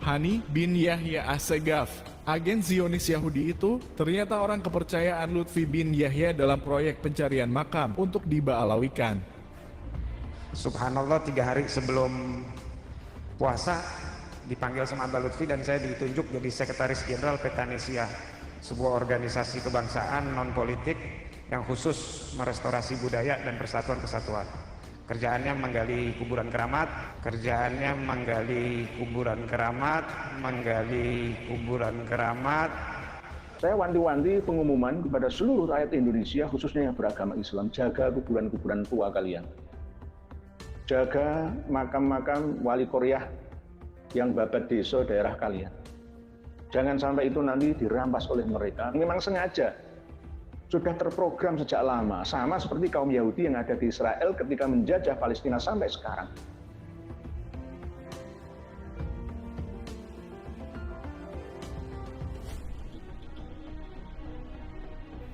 Hani bin Yahya Assegaf. Agen Zionis Yahudi itu ternyata orang kepercayaan Lutfi bin Yahya dalam proyek pencarian makam untuk diba'alawikan. Subhanallah, 3 hari sebelum puasa dipanggil sama Mbak Lutfi dan saya ditunjuk jadi Sekretaris Jenderal Petanesia, sebuah organisasi kebangsaan non politik yang khusus merestorasi budaya dan persatuan kesatuan. Kerjaannya menggali kuburan keramat, menggali kuburan keramat. Saya wanti-wanti pengumuman kepada seluruh rakyat Indonesia, khususnya yang beragama Islam, jaga kuburan-kuburan tua kalian. Jaga makam-makam wali Koryah yang babat desa daerah kalian. Jangan sampai itu nanti dirampas oleh mereka. Memang sengaja, sudah terprogram sejak lama, sama seperti kaum Yahudi yang ada di Israel ketika menjajah Palestina sampai sekarang.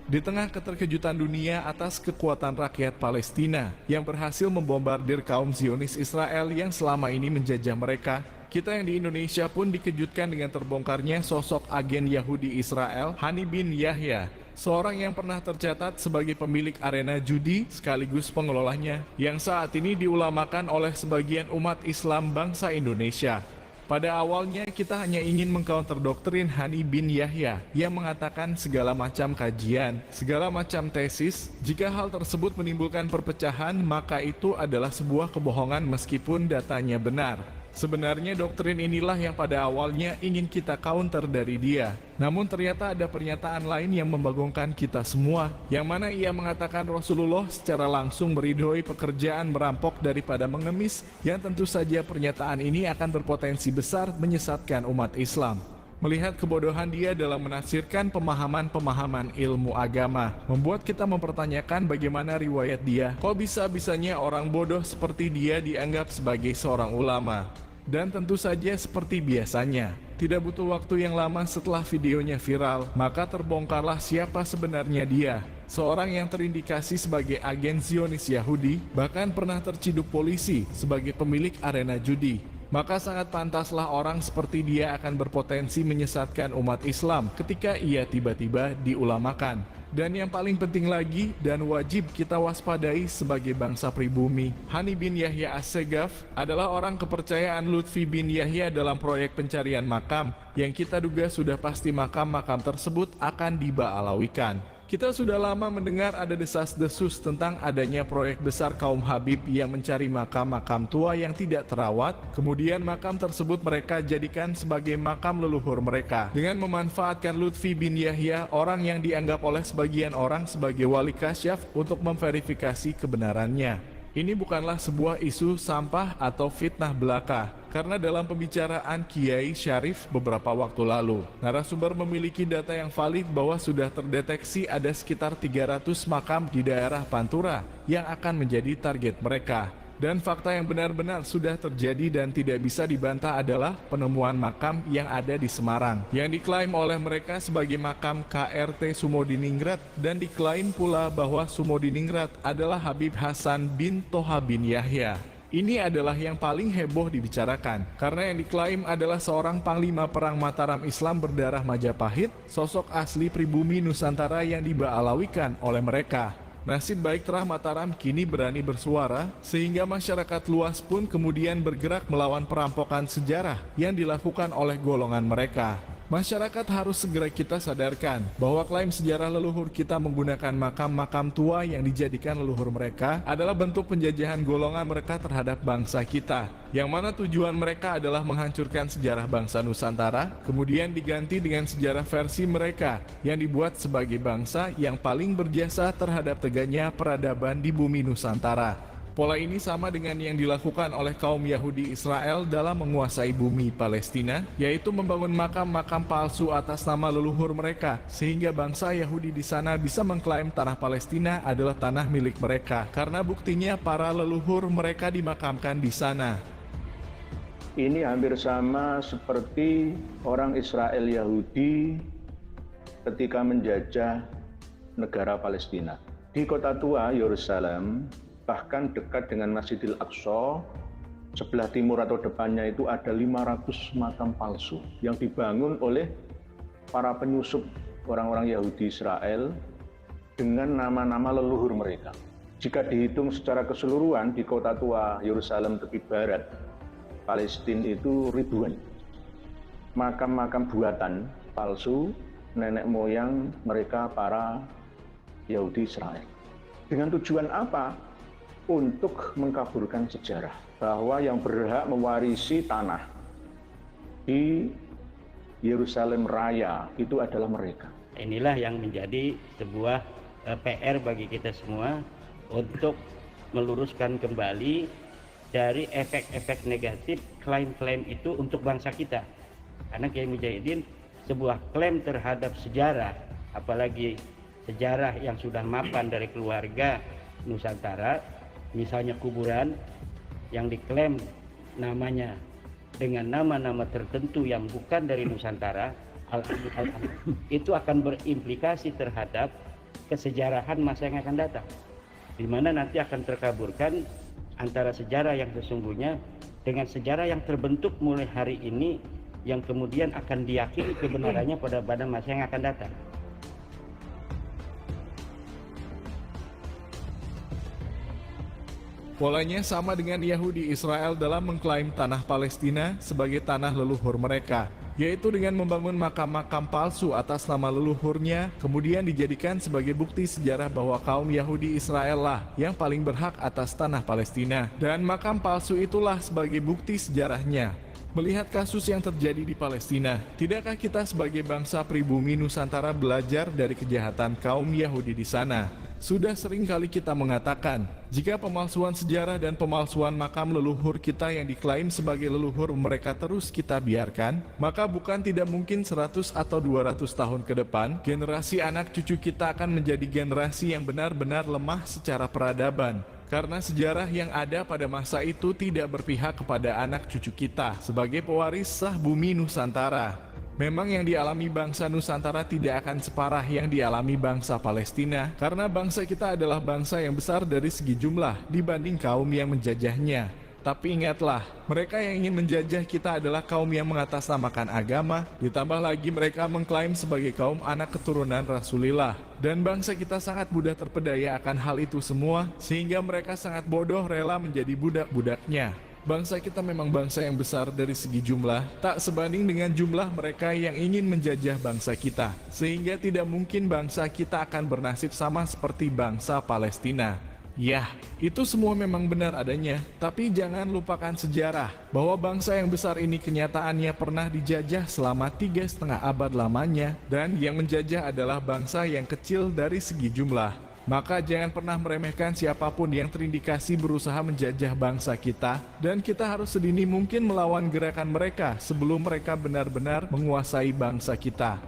Di tengah keterkejutan dunia atas kekuatan rakyat Palestina yang berhasil membombardir kaum Zionis Israel yang selama ini menjajah mereka, kita yang di Indonesia pun dikejutkan dengan terbongkarnya sosok agen Yahudi Israel, Hani bin Yahya, seorang yang pernah tercatat sebagai pemilik arena judi sekaligus pengelolanya, yang saat ini diulamakan oleh sebagian umat Islam bangsa Indonesia. Pada awalnya kita hanya ingin mengcounter doktrin Hani bin Yahya yang mengatakan segala macam kajian, segala macam tesis, jika hal tersebut menimbulkan perpecahan maka itu adalah sebuah kebohongan meskipun datanya benar. Sebenarnya doktrin inilah yang pada awalnya ingin kita counter dari dia. Namun ternyata ada pernyataan lain yang membagongkan kita semua, yang mana ia mengatakan Rasulullah secara langsung meridhoi pekerjaan merampok daripada mengemis, yang tentu saja pernyataan ini akan berpotensi besar menyesatkan umat Islam. Melihat kebodohan dia dalam menafsirkan pemahaman-pemahaman ilmu agama, membuat kita mempertanyakan bagaimana riwayat dia. Kok bisa-bisanya orang bodoh seperti dia dianggap sebagai seorang ulama? Dan tentu saja seperti biasanya, tidak butuh waktu yang lama setelah videonya viral, maka terbongkarlah siapa sebenarnya dia. Seorang yang terindikasi sebagai agen Zionis Yahudi, bahkan pernah terciduk polisi sebagai pemilik arena judi. Maka sangat pantaslah orang seperti dia akan berpotensi menyesatkan umat Islam ketika ia tiba-tiba diulamakan. Dan yang paling penting lagi dan wajib kita waspadai sebagai bangsa pribumi, Hani bin Yahya Assegaf adalah orang kepercayaan Lutfi bin Yahya dalam proyek pencarian makam yang kita duga sudah pasti makam-makam tersebut akan diba'alawikan. Kita sudah lama mendengar ada desas-desus tentang adanya proyek besar kaum Habib yang mencari makam-makam tua yang tidak terawat, kemudian makam tersebut mereka jadikan sebagai makam leluhur mereka, dengan memanfaatkan Lutfi bin Yahya, orang yang dianggap oleh sebagian orang sebagai wali kasyaf, untuk memverifikasi kebenarannya. Ini bukanlah sebuah isu sampah atau fitnah belaka, karena dalam pembicaraan Kiai Syarif beberapa waktu lalu, narasumber memiliki data yang valid bahwa sudah terdeteksi ada sekitar 300 makam di daerah Pantura yang akan menjadi target mereka. Dan fakta yang benar-benar sudah terjadi dan tidak bisa dibantah adalah penemuan makam yang ada di Semarang, yang diklaim oleh mereka sebagai makam KRT Sumodiningrat, dan diklaim pula bahwa Sumodiningrat adalah Habib Hasan bin Toha bin Yahya. Ini adalah yang paling heboh dibicarakan, karena yang diklaim adalah seorang panglima perang Mataram Islam berdarah Majapahit, sosok asli pribumi Nusantara yang diba'alawikan oleh mereka. Nasib baik Terah Mataram kini berani bersuara, sehingga masyarakat luas pun kemudian bergerak melawan perampokan sejarah yang dilakukan oleh golongan mereka. Masyarakat harus segera kita sadarkan bahwa klaim sejarah leluhur kita menggunakan makam-makam tua yang dijadikan leluhur mereka adalah bentuk penjajahan golongan mereka terhadap bangsa kita, yang mana tujuan mereka adalah menghancurkan sejarah bangsa Nusantara, kemudian diganti dengan sejarah versi mereka yang dibuat sebagai bangsa yang paling berjasa terhadap tegaknya peradaban di bumi Nusantara. Pola ini sama dengan yang dilakukan oleh kaum Yahudi Israel dalam menguasai bumi Palestina, yaitu membangun makam-makam palsu atas nama leluhur mereka, sehingga bangsa Yahudi di sana bisa mengklaim tanah Palestina adalah tanah milik mereka, karena buktinya para leluhur mereka dimakamkan di sana. Ini hampir sama seperti orang Israel Yahudi ketika menjajah negara Palestina. Di kota tua Yerusalem, bahkan dekat dengan Masjidil Aqsa, sebelah timur atau depannya itu ada 500 makam palsu yang dibangun oleh para penyusup orang-orang Yahudi Israel dengan nama-nama leluhur mereka. Jika dihitung secara keseluruhan di kota tua Yerusalem tepi barat, Palestina itu ribuan makam-makam buatan palsu nenek moyang mereka para Yahudi Israel. Dengan tujuan apa? Untuk mengkaburkan sejarah bahwa yang berhak mewarisi tanah di Yerusalem Raya itu adalah mereka. Inilah yang menjadi sebuah PR bagi kita semua untuk meluruskan kembali dari efek-efek negatif klaim-klaim itu untuk bangsa kita. Karena Kiai Mujahidin sebuah klaim terhadap sejarah, apalagi sejarah yang sudah mapan dari keluarga Nusantara, misalnya kuburan yang diklaim namanya dengan nama-nama tertentu yang bukan dari Nusantara, itu akan berimplikasi terhadap kesejarahan masa yang akan datang, di mana nanti akan terkaburkan antara sejarah yang sesungguhnya dengan sejarah yang terbentuk mulai hari ini yang kemudian akan diyakini kebenarannya pada masa yang akan datang. Polanya sama dengan Yahudi Israel dalam mengklaim tanah Palestina sebagai tanah leluhur mereka, yaitu dengan membangun makam-makam palsu atas nama leluhurnya, kemudian dijadikan sebagai bukti sejarah bahwa kaum Yahudi Israel lah yang paling berhak atas tanah Palestina, dan makam palsu itulah sebagai bukti sejarahnya. Melihat kasus yang terjadi di Palestina, tidakkah kita sebagai bangsa pribumi Nusantara belajar dari kejahatan kaum Yahudi di sana? Sudah sering kali kita mengatakan, jika pemalsuan sejarah dan pemalsuan makam leluhur kita yang diklaim sebagai leluhur mereka terus kita biarkan, maka bukan tidak mungkin 100 atau 200 tahun ke depan, generasi anak cucu kita akan menjadi generasi yang benar-benar lemah secara peradaban. Karena sejarah yang ada pada masa itu tidak berpihak kepada anak cucu kita sebagai pewaris sah bumi Nusantara. Memang yang dialami bangsa Nusantara tidak akan separah yang dialami bangsa Palestina, karena bangsa kita adalah bangsa yang besar dari segi jumlah dibanding kaum yang menjajahnya. Tapi ingatlah, mereka yang ingin menjajah kita adalah kaum yang mengatasnamakan agama, ditambah lagi mereka mengklaim sebagai kaum anak keturunan Rasulullah. Dan bangsa kita sangat mudah terpedaya akan hal itu semua, sehingga mereka sangat bodoh rela menjadi budak-budaknya. Bangsa kita memang bangsa yang besar dari segi jumlah, tak sebanding dengan jumlah mereka yang ingin menjajah bangsa kita. Sehingga tidak mungkin bangsa kita akan bernasib sama seperti bangsa Palestina. Ya, itu semua memang benar adanya, tapi jangan lupakan sejarah, bahwa bangsa yang besar ini kenyataannya pernah dijajah selama 3,5 abad lamanya, dan yang menjajah adalah bangsa yang kecil dari segi jumlah. Maka jangan pernah meremehkan siapapun yang terindikasi berusaha menjajah bangsa kita, dan kita harus sedini mungkin melawan gerakan mereka sebelum mereka benar-benar menguasai bangsa kita.